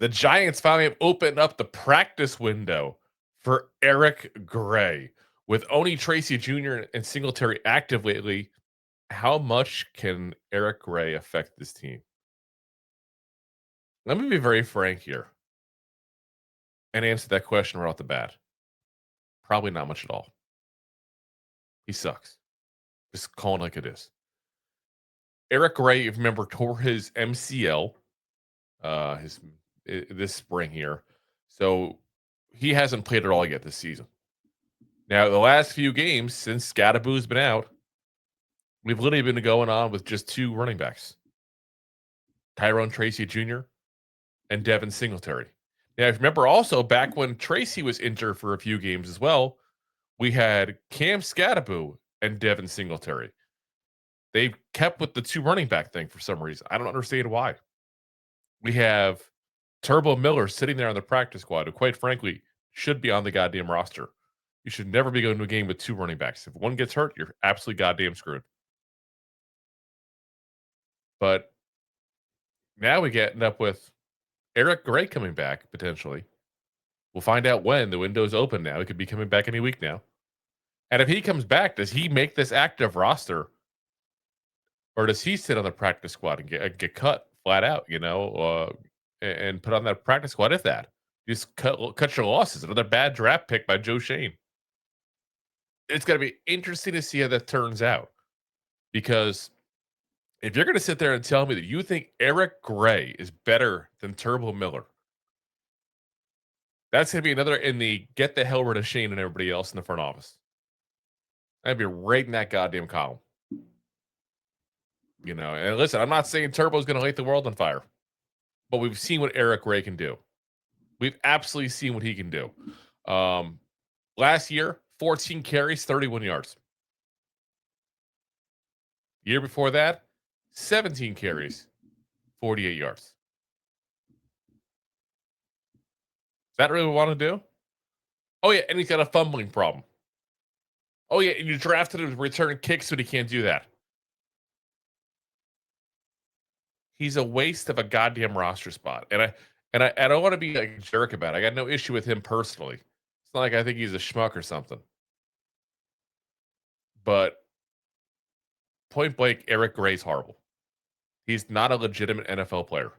The Giants finally have opened up the practice window for Eric Gray. With only Tracy Jr. and Singletary active lately, how much can Eric Gray affect this team? Let me be very frank here and answer that question right off the bat. Probably not much at all. He sucks. Just calling like it is. Eric Gray, if you remember, tore his MCL this spring here. So he hasn't played at all yet this season. Now, the last few games since Skattebo's been out, we've literally been going on with just two running backs. Tyrone Tracy Jr. and Devin Singletary. Now, if you remember also back when Tracy was injured for a few games as well, we had Cam Skattebo and Devin Singletary. They kept with the two running back thing for some reason. I don't understand why. We have Turbo Miller sitting there on the practice squad, who quite frankly should be on the goddamn roster. You should never be going to a game with two running backs. If one gets hurt, you're absolutely goddamn screwed. But now we end up with Eric Gray coming back potentially. We'll find out when. The window's open now. He could be coming back any week now. And if he comes back, does he make this active roster? Or does he sit on the practice squad and get cut flat out, and put on that practice squad? If that, just cut your losses. Another bad draft pick by Joe Schoen. It's going to be interesting to see how that turns out. Because if you're going to sit there and tell me that you think Eric Gray is better than Turbo Miller, that's going to be another in the get the hell rid of Shane and everybody else in the front office. I'd be right in that goddamn column. And listen, I'm not saying Turbo's going to light the world on fire, but we've seen what Eric Gray can do. We've absolutely seen what he can do. Last year, 14 carries, 31 yards. Year before that, 17 carries, 48 yards. Is that really what we want to do? Oh, yeah, and he's got a fumbling problem. Oh, yeah, and you drafted him to return kicks, but he can't do that. He's a waste of a goddamn roster spot. And I don't want to be like a jerk about it. I got no issue with him personally. It's not like I think he's a schmuck or something. But point blank, Eric Gray's horrible. He's not a legitimate NFL player.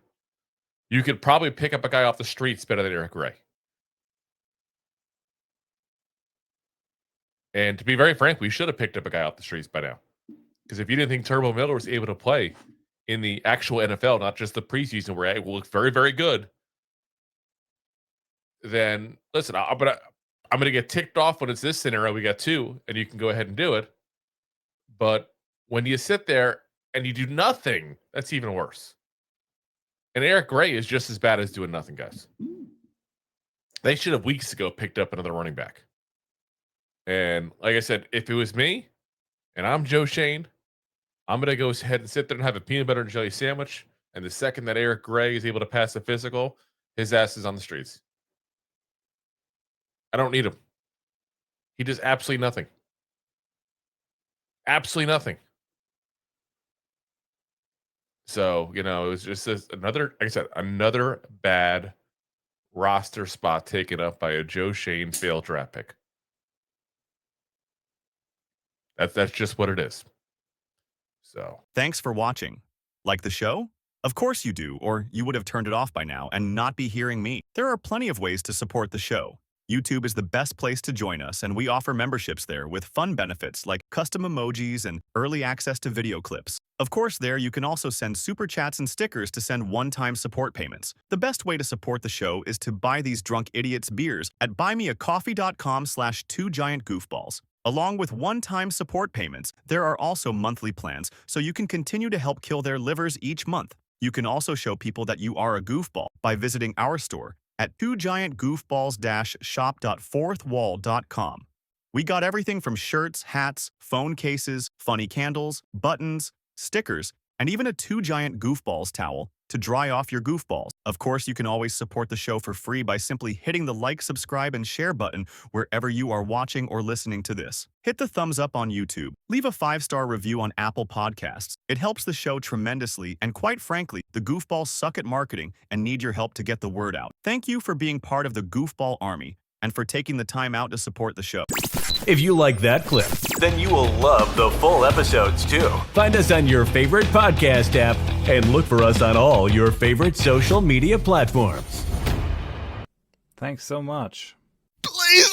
You could probably pick up a guy off the streets better than Eric Gray. And to be very frank, we should have picked up a guy off the streets by now. Because if you didn't think Turbo Miller was able to play in the actual NFL, not just the preseason where it will look very, very good, then listen, I'm gonna get ticked off when it's this scenario. We got two, and you can go ahead and do it. But when you sit there and you do nothing, that's even worse. And Eric Gray is just as bad as doing nothing, guys. They should have weeks ago picked up another running back. And like I said, if it was me and I'm Joe Schoen, I'm going to go ahead and sit there and have a peanut butter and jelly sandwich. And the second that Eric Gray is able to pass the physical, his ass is on the streets. I don't need him. He does absolutely nothing. Absolutely nothing. So, it was just another, like I said, another bad roster spot taken up by a Joe Schoen failed draft pick. That's just what it is. So, thanks for watching. Like the show? Of course you do, or you would have turned it off by now and not be hearing me. There are plenty of ways to support the show. YouTube is the best place to join us, and we offer memberships there with fun benefits like custom emojis and early access to video clips. Of course, there you can also send super chats and stickers to send one-time support payments. The best way to support the show is to buy these drunk idiots beers at buymeacoffee.com/2giantgoofballs. Along with one-time support payments, there are also monthly plans, so you can continue to help kill their livers each month. You can also show people that you are a goofball by visiting our store at 2giantgoofballs-shop.fourthwall.com. We got everything from shirts, hats, phone cases, funny candles, buttons, stickers, and even a 2 Giant Goofballs towel to dry off your goofballs. Of course, you can always support the show for free by simply hitting the like, subscribe, and share button wherever you are watching or listening to this. Hit the thumbs up on YouTube. Leave a 5-star review on Apple Podcasts. It helps the show tremendously, and quite frankly, the goofballs suck at marketing and need your help to get the word out. Thank you for being part of the Goofball Army and for taking the time out to support the show. If you like that clip, then you will love the full episodes too. Find us on your favorite podcast app and look for us on all your favorite social media platforms. Thanks so much. Please,